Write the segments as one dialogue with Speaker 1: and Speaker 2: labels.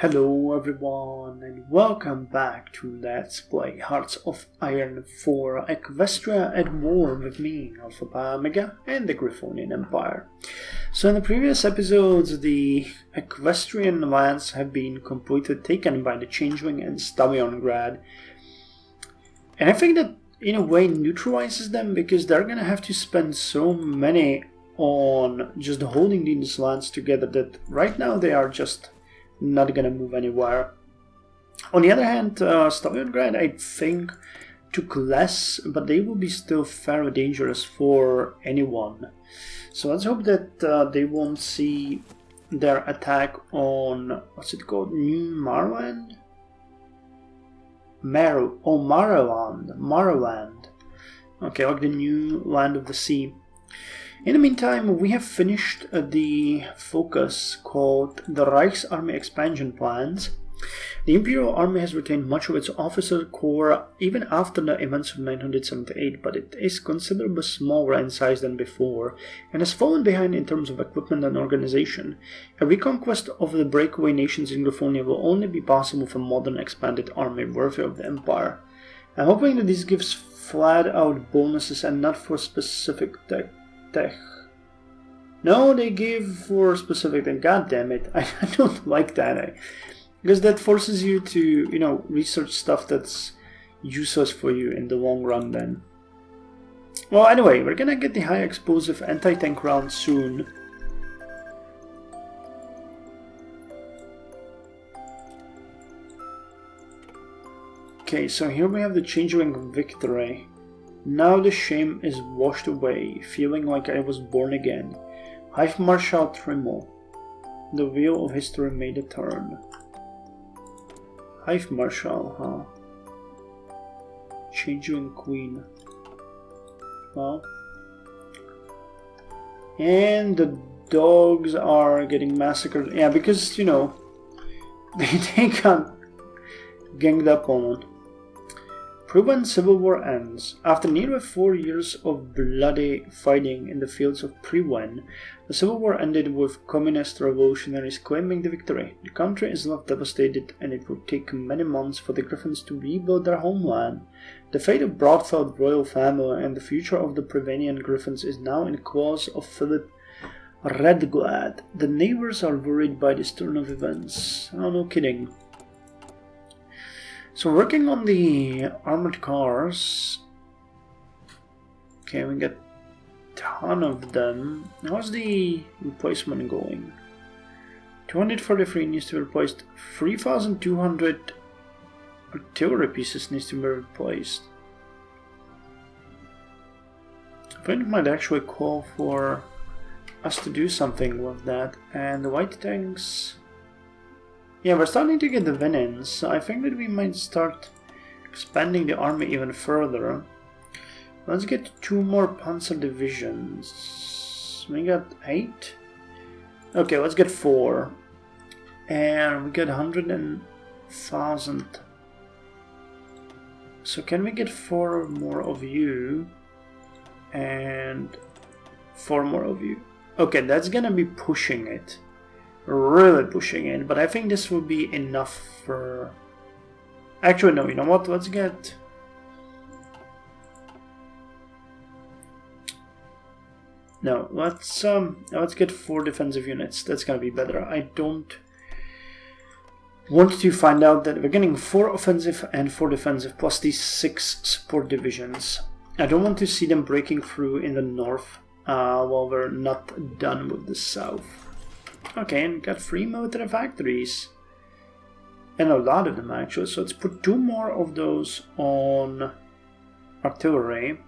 Speaker 1: Hello everyone and welcome back to Let's Play Hearts of Iron 4 Equestria at war with me, Alpha Pi Omega, and the Griffonian Empire. So in the previous episodes, the Equestrian lands have been completely taken by the Changeling and Equestria. And I think that in a way neutralizes them because they're gonna have to spend so many on just holding these lands together that right now they are just not gonna move anywhere. On the other hand, Stalingrad I think took less, but they will be still very dangerous for anyone. So let's hope that they won't see their attack on, what's it called, New Marland? Maraland. Okay, like the new land of the sea. In the meantime, we have finished the focus called the Reichsarmy expansion plans. The Imperial Army has retained much of its officer corps even after the events of 978, but it is considerably smaller in size than before, and has fallen behind in terms of equipment and organization. A reconquest of the breakaway nations in Griffonia will only be possible with a modern expanded army worthy of the Empire. I'm hoping that this gives flat-out bonuses and not for specific tech. No, they give for specific tech. God damn it, I don't like that. Because that forces you to, research stuff that's useless for you in the long run then. Well, anyway, we're gonna get the high explosive anti-tank round soon. Okay, so here we have the Changeling victory. Now the shame is washed away, feeling like I was born again. Hive Marshal Trimmel. The wheel of history made a turn. Hive Marshal, huh? Changeling Queen. Well. And the dogs are getting massacred. Yeah, because, they got ganged up on. Priwen civil war ends. After nearly 4 years of bloody fighting in the fields of Priwen, the civil war ended with communist revolutionaries claiming the victory. The country is left devastated, and it will take many months for the Griffins to rebuild their homeland. The fate of Broadfeld royal family and the future of the Prevenian Griffins is now in the claws of Philip Redglad. The neighbors are worried by this turn of events. Oh, no kidding. So working on the armored cars. Okay, we got a ton of them. How's the replacement going? 243 needs to be replaced. 3,200 artillery pieces needs to be replaced. I think it might actually call for us to do something with that. And the white tanks. Yeah, we're starting to get the win-ins, so I think that we might start expanding the army even further. Let's get 2 more panzer divisions. We got 8? Okay, let's get 4. And we get 100,000. So can we get 4 more of you? And 4 more of you. Okay, that's gonna be pushing it. Really pushing it, but I think this will be enough for... Actually, no, you know what? Let's get... No, let's get 4 defensive units. That's gonna be better. I don't want to find out that we're getting 4 offensive and 4 defensive, plus these 6 support divisions. I don't want to see them breaking through in the north while we're not done with the south. Okay, and got 3 military factories. And a lot of them actually, so let's put 2 more of those on artillery.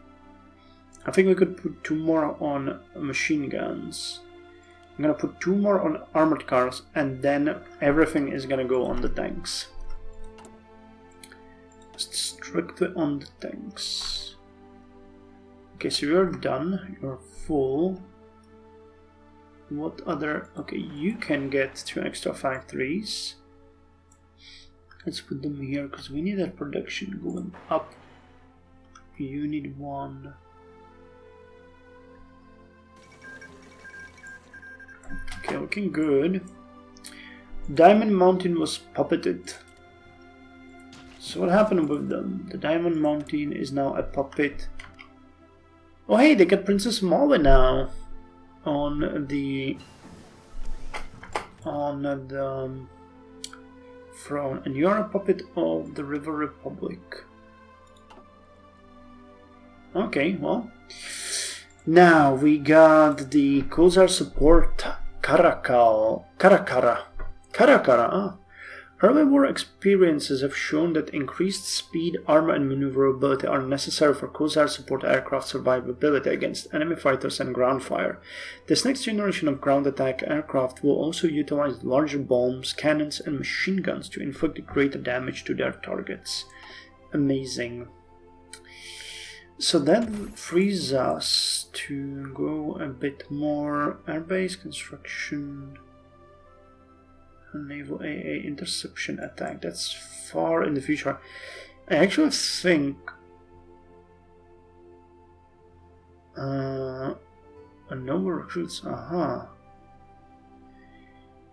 Speaker 1: I think we could put 2 more on machine guns. I'm gonna put 2 more on armored cars, and then everything is gonna go on the tanks. Just strictly on the tanks. Okay, so you're done, you're full. What other... Okay, you can get 2 extra factories. Let's put them here, because we need that production going up. You need 1. Okay, looking good. Diamond Mountain was puppeted. So what happened with them? The Diamond Mountain is now a puppet. Oh hey, they got Princess Malwa now on the throne, and you are a puppet of the River Republic. Okay, well, now we got the Khazar support Karakara. Early war experiences have shown that increased speed, armor, and maneuverability are necessary for Khazar support aircraft survivability against enemy fighters and ground fire. This next generation of ground attack aircraft will also utilize larger bombs, cannons, and machine guns to inflict greater damage to their targets. Amazing. So that frees us to go a bit more airbase construction. Naval AA interception attack. That's far in the future. I actually think Nova recruits. I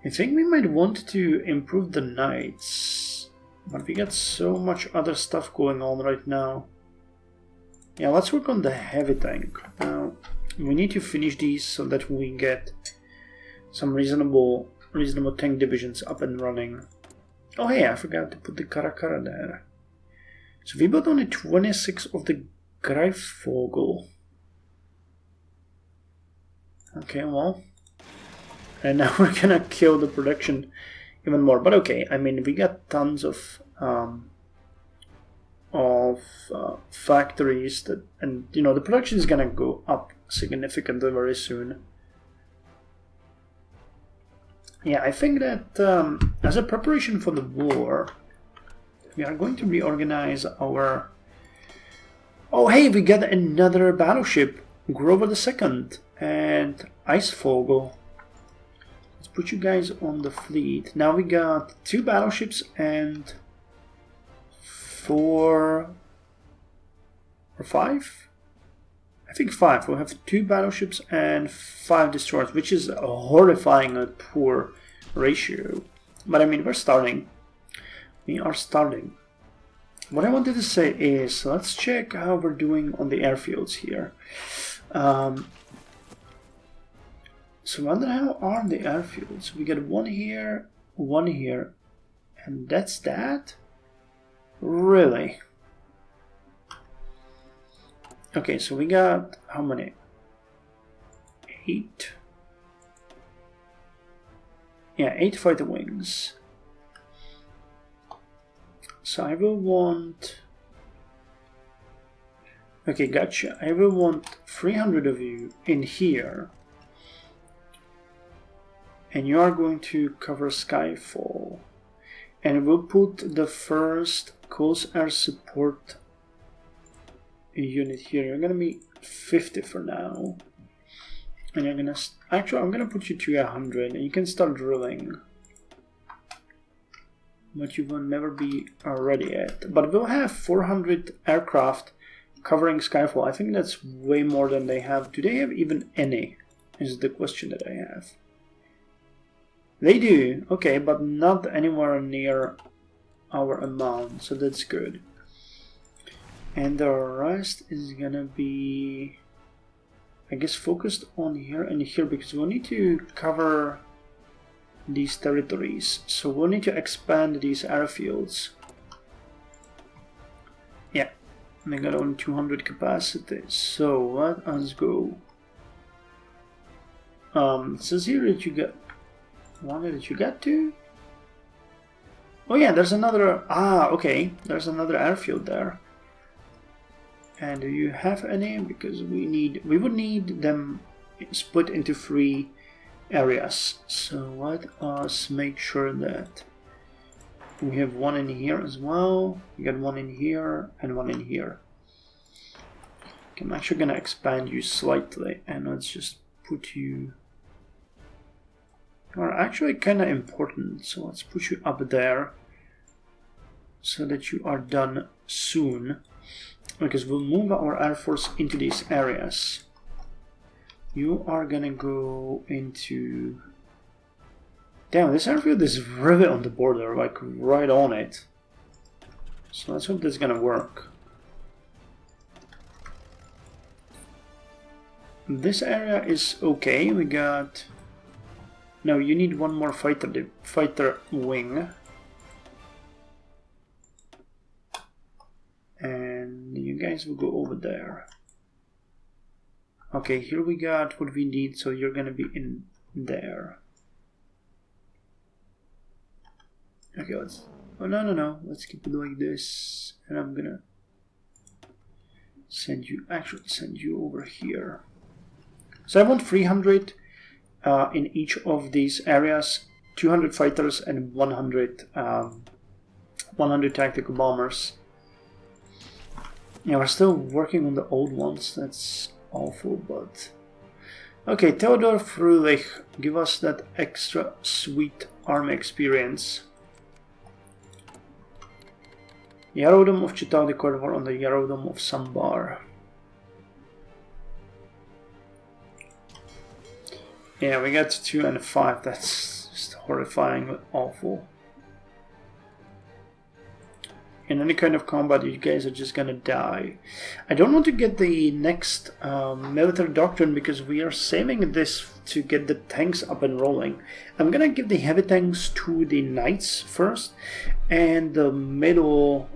Speaker 1: think we might want to improve the knights, but we got so much other stuff going on right now. Yeah, let's work on the heavy tank. Now we need to finish these so that we get some reasonable tank divisions up and running. Oh hey, I forgot to put the Karakara there. So we bought only 26 of the Greifvogel. Okay, well, and now we're gonna kill the production even more. But okay, I mean, we got tons of factories that, and you know, the production is gonna go up significantly very soon. Yeah, I think that as a preparation for the war, we are going to reorganize our... Oh hey, we got another battleship, Grover II and Icevogel. Let's put you guys on the fleet. Now we got 2 battleships and 4 or 5? I think 5. We'll have 2 battleships and 5 destroyers, which is a horrifying poor ratio. But I mean, we're starting. We are starting. What I wanted to say is, let's check how we're doing on the airfields here. So what the hell are the airfields? We got 1 here, 1 here, and that's that? Really? Okay, so we got how many? 8. Yeah, 8 fighter wings. So I will want... Okay, gotcha. I will want 300 of you in here. And you are going to cover Skyfall. And we'll put the first Coast Air Support unit here. You're gonna be 50 for now, and you're gonna actually I'm gonna put you to 100, and you can start drilling, but you will never be ready yet. But we'll have 400 aircraft covering Skyfall. I think that's way more than they have. Do they have even any? Is the question that I have. They do, okay, but not anywhere near our amount, so that's good. And the rest is gonna be, I guess, focused on here and here, because we'll need to cover these territories. So we'll need to expand these airfields. Yeah, they got only 200 capacity, so let us go. It says here that you got, one that you got to? Oh yeah, there's another, okay, there's another airfield there. And do you have any? Because we would need them split into 3 areas. So let us make sure that we have 1 in here as well. We got 1 in here and 1 in here. Okay, I'm actually gonna expand you slightly, and let's just put you. You are actually kind of important, so let's put you up there so that you are done soon. Because we'll move our air force into these areas. You are gonna go into Damn, this airfield is really on the border, like right on it. So let's hope this is gonna work. This area is okay. We got... No, you need one more fighter wing. And you guys will go over there. Okay, here we got what we need, so you're gonna be in there. Okay, let's... Oh, no. Let's keep it like this. And I'm gonna send you over here. So I want 300 in each of these areas, 200 fighters and 100 tactical bombers. Yeah, we're still working on the old ones. That's awful, but... Okay, Theodor Fröhlich, give us that extra sweet army experience. Yarodom of Chitao de Cordovar on the Yarodom of Sambar. Yeah, we got 2 and 5. That's just horrifying, awful. In any kind of combat, you guys are just gonna die. I don't want to get the next military doctrine because we are saving this to get the tanks up and rolling. I'm gonna give the heavy tanks to the knights first, and the middle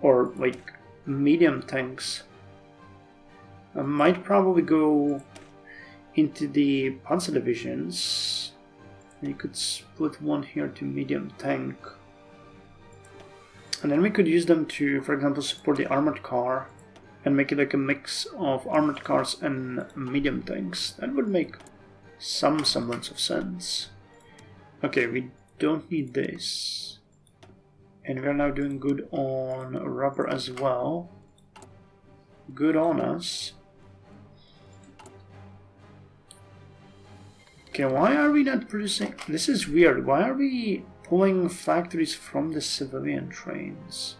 Speaker 1: or like medium tanks I might probably go into the Panzer divisions. You could split one here to medium tank. And then we could use them to, for example, support the armored car and make it like a mix of armored cars and medium tanks. That would make some semblance of sense. Okay, we don't need this. And we're now doing good on rubber as well. Good on us. Okay, why are we not producing... This is weird. Why are we pulling factories from the civilian trains?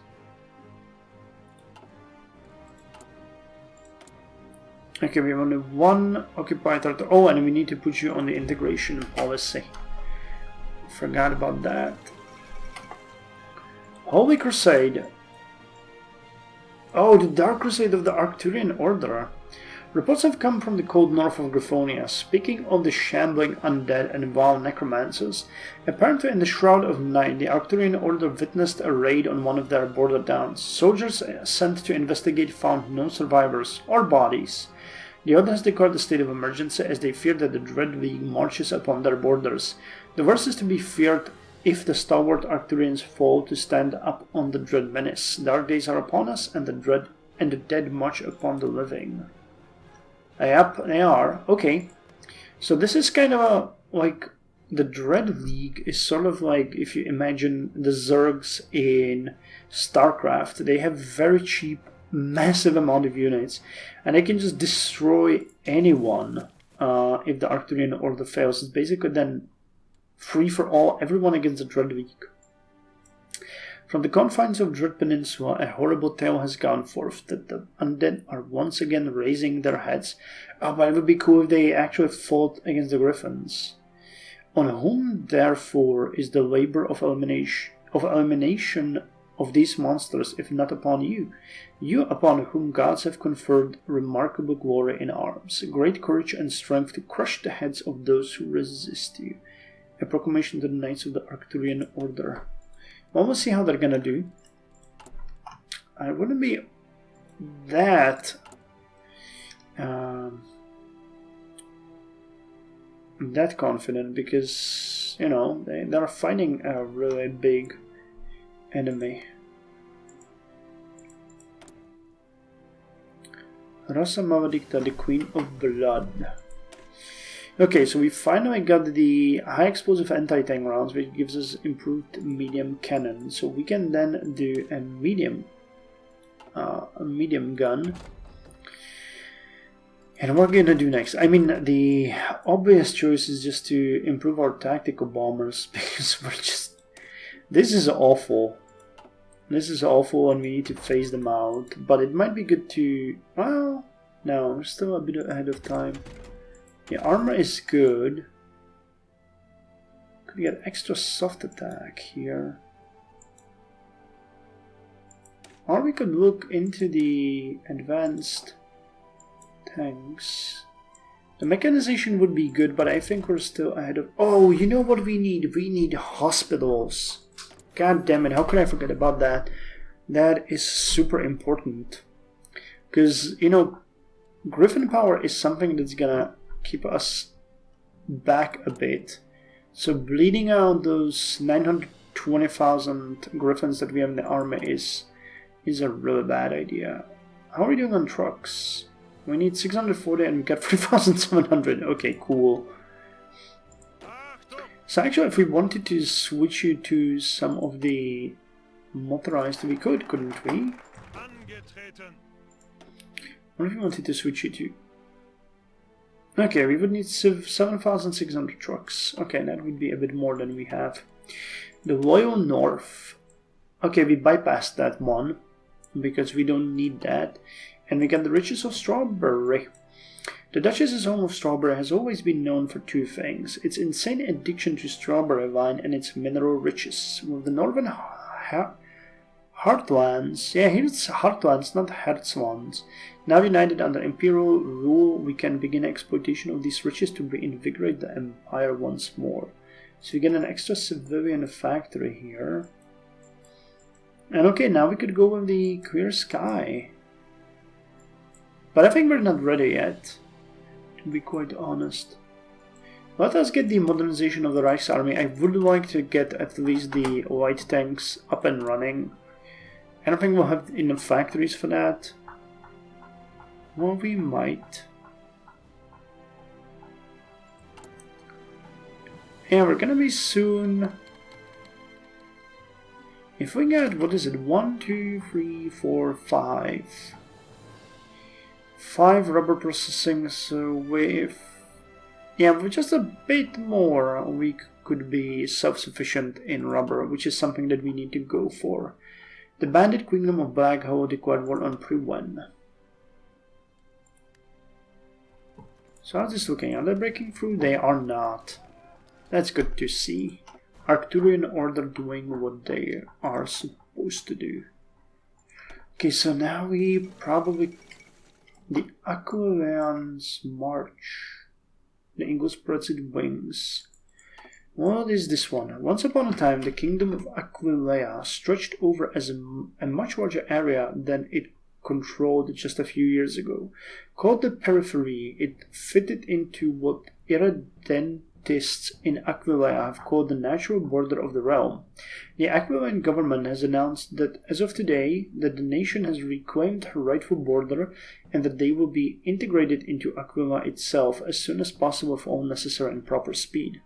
Speaker 1: Okay, we have only one occupied territory. Oh, and we need to put you on the integration policy. Forgot about that. Holy Crusade. Oh, the Dark Crusade of the Arcturian Order. Reports have come from the cold north of Griffonia, speaking of the shambling undead and vile necromancers. Apparently in the Shroud of Night, the Arcturian Order witnessed a raid on one of their border towns. Soldiers sent to investigate found no survivors or bodies. The Order has declared a state of emergency as they fear that the Dread League marches upon their borders. The worst is to be feared if the stalwart Arcturians fall to stand up on the Dread menace. Dark days are upon us, and the dead march upon the living. Yep, they are. Okay. So this is kind of a, like, the Dread League is sort of like, if you imagine the Zergs in StarCraft, they have very cheap, massive amount of units, and they can just destroy anyone if the Arcturian Order fails. It's basically then free for all, everyone against the Dread League. From the confines of Dread Peninsula, a horrible tale has gone forth that the undead are once again raising their heads. Oh, but it would be cool if they actually fought against the Griffins. On whom, therefore, is the labor of elimination of these monsters, if not upon you? You upon whom gods have conferred remarkable glory in arms, great courage and strength to crush the heads of those who resist you. A proclamation to the Knights of the Arcturian Order. Well, we'll see how they're gonna do. I wouldn't be that that confident because, you know, they're fighting a really big enemy. Rasa Maledicta, the Queen of Blood. Okay, so we finally got the high explosive anti-tank rounds, which gives us improved medium cannon. So we can then do a medium gun. And what we're gonna do next? I mean, the obvious choice is just to improve our tactical bombers because we're just... This is awful. This is awful and we need to phase them out. But it might be good to... Well, no, we're still a bit ahead of time. The armor is good. Could get extra soft attack here. Or we could look into the advanced tanks. The mechanization would be good, but I think we're still ahead of... Oh, you know what we need? We need hospitals. God damn it, how could I forget about that? That is super important. Because, you know, Griffin power is something that's gonna keep us back a bit. So bleeding out those 920,000 Griffins that we have in the army is a really bad idea. How are we doing on trucks? We need 640 and we got 3,700. Okay, cool. So actually, if we wanted to switch you to some of the motorized, we could, couldn't we? What if we wanted to switch you to? Okay, we would need 7,600 trucks. Okay, that would be a bit more than we have. The Loyal North. Okay, we bypassed that one because we don't need that. And we got the riches of strawberry. The Duchess's home of strawberry has always been known for two things: its insane addiction to strawberry vine and its mineral riches. With the northern heartlands, yeah, here it's heartlands, not heartslands, now united under imperial rule, we can begin exploitation of these riches to reinvigorate the empire once more. So we get an extra civilian factory here. And okay, now we could go with the clear sky. But I think we're not ready yet, to be quite honest. Let us get the modernization of the Reichsarmy. I would like to get at least the light tanks up and running. I don't think we'll have enough factories for that. Well, we might. Yeah, we're gonna be soon. If we get, what is it, 1, 2, 3, 4, 5. 5 rubber processing, so with just a bit more we could be self-sufficient in rubber, which is something that we need to go for. The Bandit Kingdom of Black Hole declared war on Pre-Wen. So how's this looking? Are they breaking through? They are not. That's good to see. Arcturian Order doing what they are supposed to do. Okay, so now we probably... The Aquileans march. The eagle spreads its wings. What is this one? Once upon a time, the kingdom of Aquileia stretched over as a much larger area than it controlled just a few years ago. Called the Periphery, it fitted into what irredentists in Aquileia have called the natural border of the realm. The Aquileian government has announced that as of today, that the nation has reclaimed her rightful border and that they will be integrated into Aquileia itself as soon as possible with all necessary and proper speed.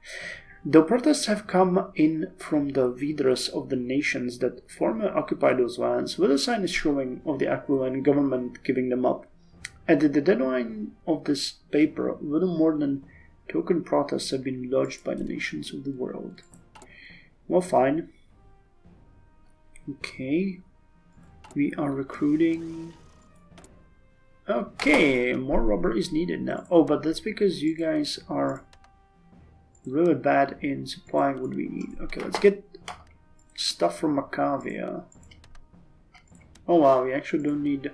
Speaker 1: Though protests have come in from the leaders of the nations that formerly occupied those lands, little sign is showing of the Aquileian government giving them up. At the deadline of this paper, little more than token protests have been lodged by the nations of the world. Well, fine. Okay. We are recruiting... Okay, more rubber is needed now. Oh, but that's because you guys are really bad in supplying what we need. Okay, let's get stuff from Macavia. Oh wow, we actually don't need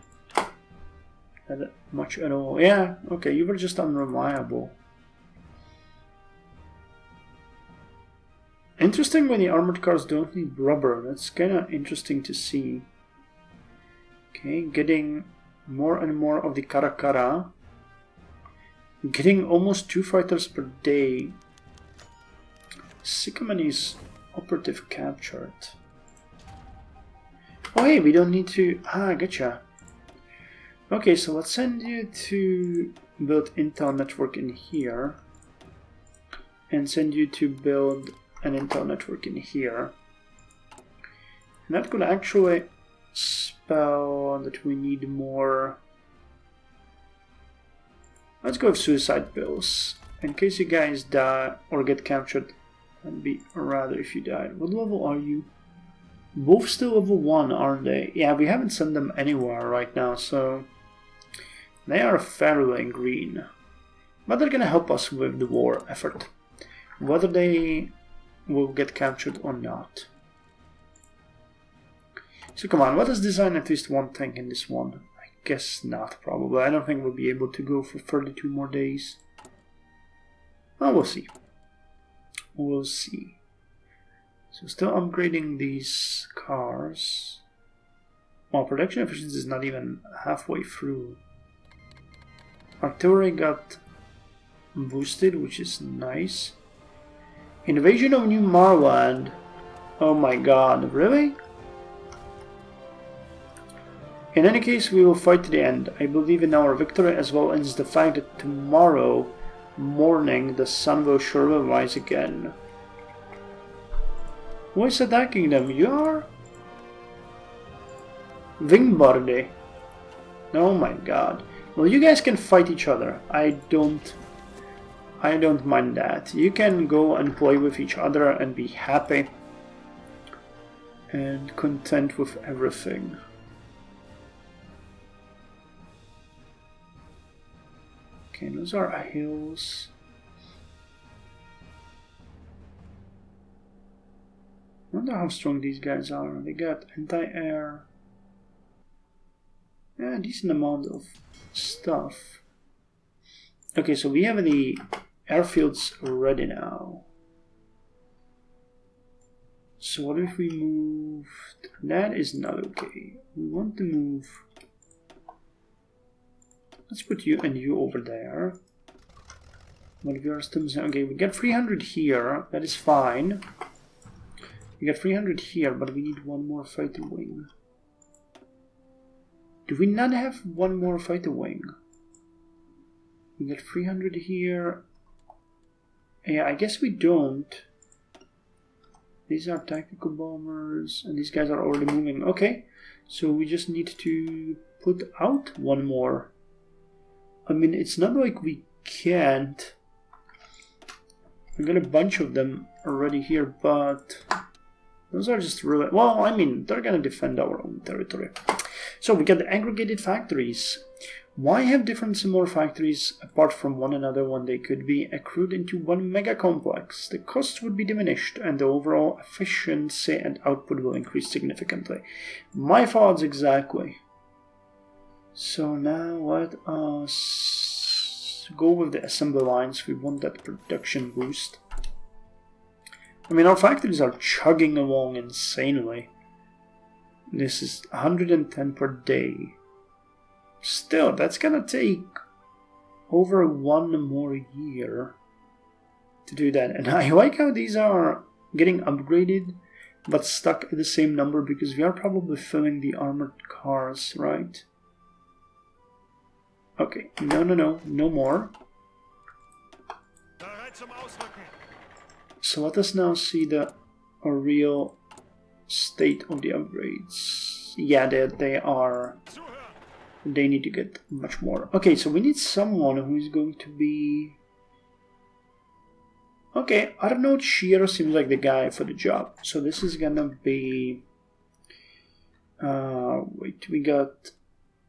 Speaker 1: that much at all. Yeah, okay, you were just unreliable. Interesting when the armored cars don't need rubber. That's kind of interesting to see. Okay, getting more and more of the Karakara. Getting almost 2 fighters per day. Sycamores operative captured. Oh hey, we don't need to... Ah, gotcha. Okay, so let's send you to build Intel network in here. And send you to build an Intel network in here. And that could actually spell that we need more... Let's go with suicide pills. In case you guys die or get captured, I'd be rather if you died. What level are you? Both still level 1, aren't they? Yeah, we haven't sent them anywhere right now, so... They are fairly green. But they're gonna help us with the war effort. Whether they will get captured or not. So come on, let us design at least one thing in this one. I guess not, probably. I don't think we'll be able to go for 32 more days. Oh, we'll see. We'll see. So still upgrading these cars. Well, production efficiency is not even halfway through. Artillery got boosted, which is nice. Invasion of New Marland. Oh my god, really? In any case, we will fight to the end. I believe in our victory as well as the fact that tomorrow morning the sun will surely rise again. Who is attacking them? You are? Wingbarde. Oh my god. Well, you guys can fight each other. I don't mind that. You can go and play with each other and be happy and content with everything. Okay, those are hills. I wonder how strong these guys are. They got anti-air. Yeah, a decent amount of stuff. Okay, so we have the airfields ready now. So what if we moved? That is not okay. We want to move. Let's put you and you over there. What if you're still okay? We get 300 here. That is fine. We got 300 here, but we need one more fighter wing. Do we not have one more fighter wing? We got 300 here. Yeah, I guess we don't. These are tactical bombers, and these guys are already moving. Okay, so we just need to put out one more. I mean, it's not like we can't. We got a bunch of them already here, but those are just really... Well, I mean, they're gonna defend our own territory. So we got the aggregated factories. Why have different similar factories apart from one another when they could be accrued into one mega complex? The costs would be diminished and the overall efficiency and output will increase significantly. My thoughts exactly. So now let us go with the assembly lines. We want that production boost. I mean, our factories are chugging along insanely. This is 110 per day. Still, that's gonna take over one more year to do that. And I like how these are getting upgraded but stuck at the same number because we are probably filling the armored cars, right? Okay, no more. So let us now see the real state of the upgrades. Yeah, they need to get much more. Okay, so we need someone who is going to be... Okay, Arnold Shearer seems like the guy for the job. So this is gonna be... wait, we got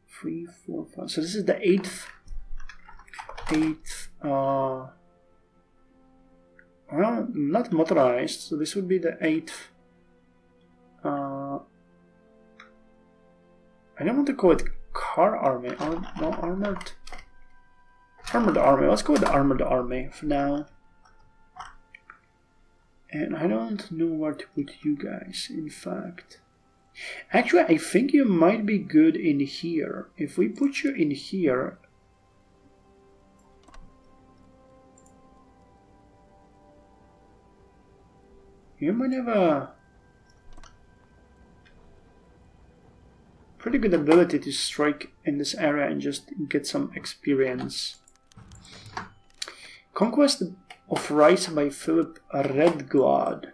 Speaker 1: 3, 4, 5... So this is the 8th... well, not motorized, so this would be the 8th... I don't want to call it car army. No, armored army. Let's go with the armored army for now. And I don't know where to put you guys, in fact. Actually, I think you might be good in here. If we put you in here... You might have a pretty good ability to strike in this area and just get some experience. Conquest of Rice by Philip Redglad.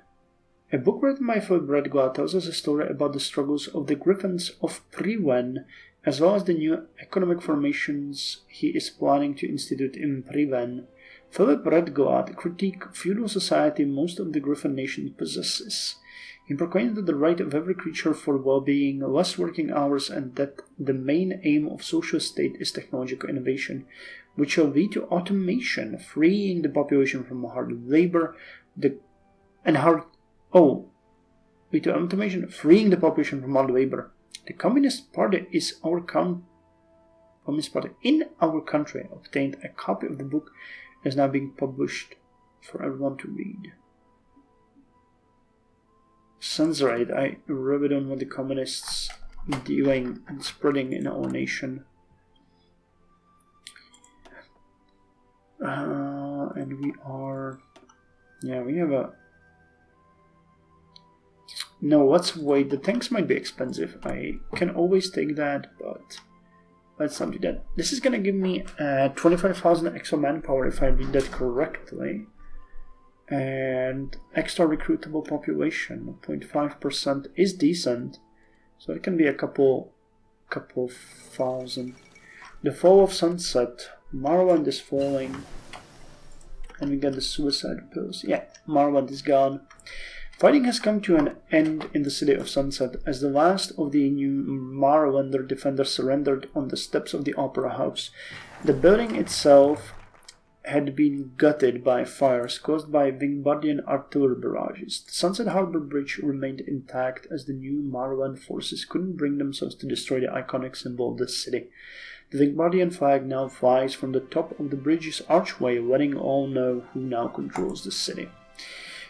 Speaker 1: A book written by Philip Redglad tells us a story about the struggles of the Griffins of Priwen, as well as the new economic formations he is planning to institute in Priwen. Philip Redglad critiques feudal society most of the Griffin nation possesses. He proclaimed that the right of every creature for well-being, less working hours, and that the main aim of social state is technological innovation, which shall lead to automation, freeing the population from hard labor, and hard. Oh, with the automation, freeing the population from hard labor. The Communist Party is our Communist Party in our country obtained a copy of the book that is now being published for everyone to read. Censorate. I really don't want the communists doing and spreading in our nation. And we are... Yeah, we have a... No, let's wait. The tanks might be expensive. I can always take that, but let's not do that. This is gonna give me 25,000 extra manpower if I read that correctly. And extra recruitable population, 0.5% is decent. So it can be a couple thousand. The fall of sunset. Morrowind is falling. And we get the suicide pills. Yeah, Morrowind is gone. Fighting has come to an end in the city of Sunset as the last of the new Morrowinder defenders surrendered on the steps of the Opera House. The building itself had been gutted by fires caused by Wingardium artillery barrages. The Sunset Harbor Bridge remained intact as the new Morrowind forces couldn't bring themselves to destroy the iconic symbol of the city. The Wingardium flag now flies from the top of the bridge's archway, letting all know who now controls the city.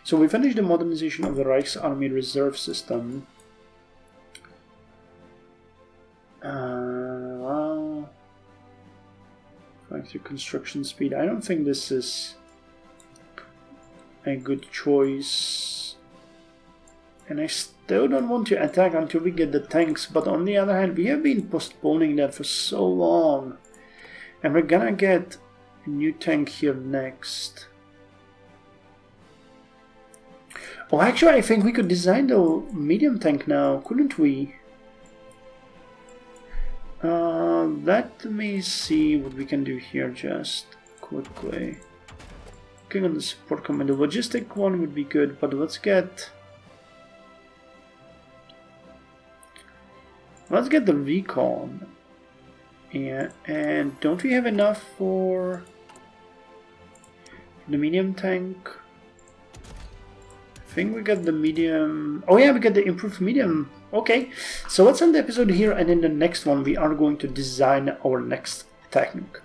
Speaker 1: So we finished the modernization of the Reichsarmee reserve system. Factory construction speed. I don't think this is a good choice. And I still don't want to attack until we get the tanks. But on the other hand, we have been postponing that for so long. And we're gonna get a new tank here next. Oh, actually, I think we could design the medium tank now, couldn't we? Let me see what we can do here just quickly. Looking on the support command, the logistic one would be good, but let's get the recon. Yeah, and don't we have enough for the medium tank? I think we got the medium. Oh yeah, we got the improved medium. Okay, so let's end the episode here, and in the next one we are going to design our next tank,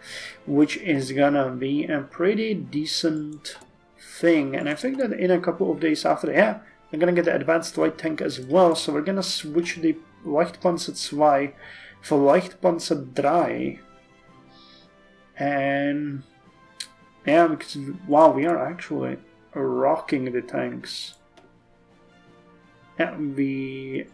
Speaker 1: which is gonna be a pretty decent thing. And I think that in a couple of days after, yeah, we're gonna get the advanced light tank as well. So we're gonna switch the Leichtpanzer 2 for Leichtpanzer 3, and yeah, because wow, we are actually rocking the tanks. Yeah, we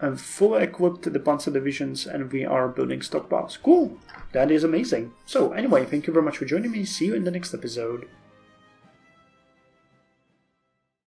Speaker 1: have fully equipped the Panzer divisions and we are building stockpiles. Cool! That is amazing. So anyway, thank you very much for joining me. See you in the next episode.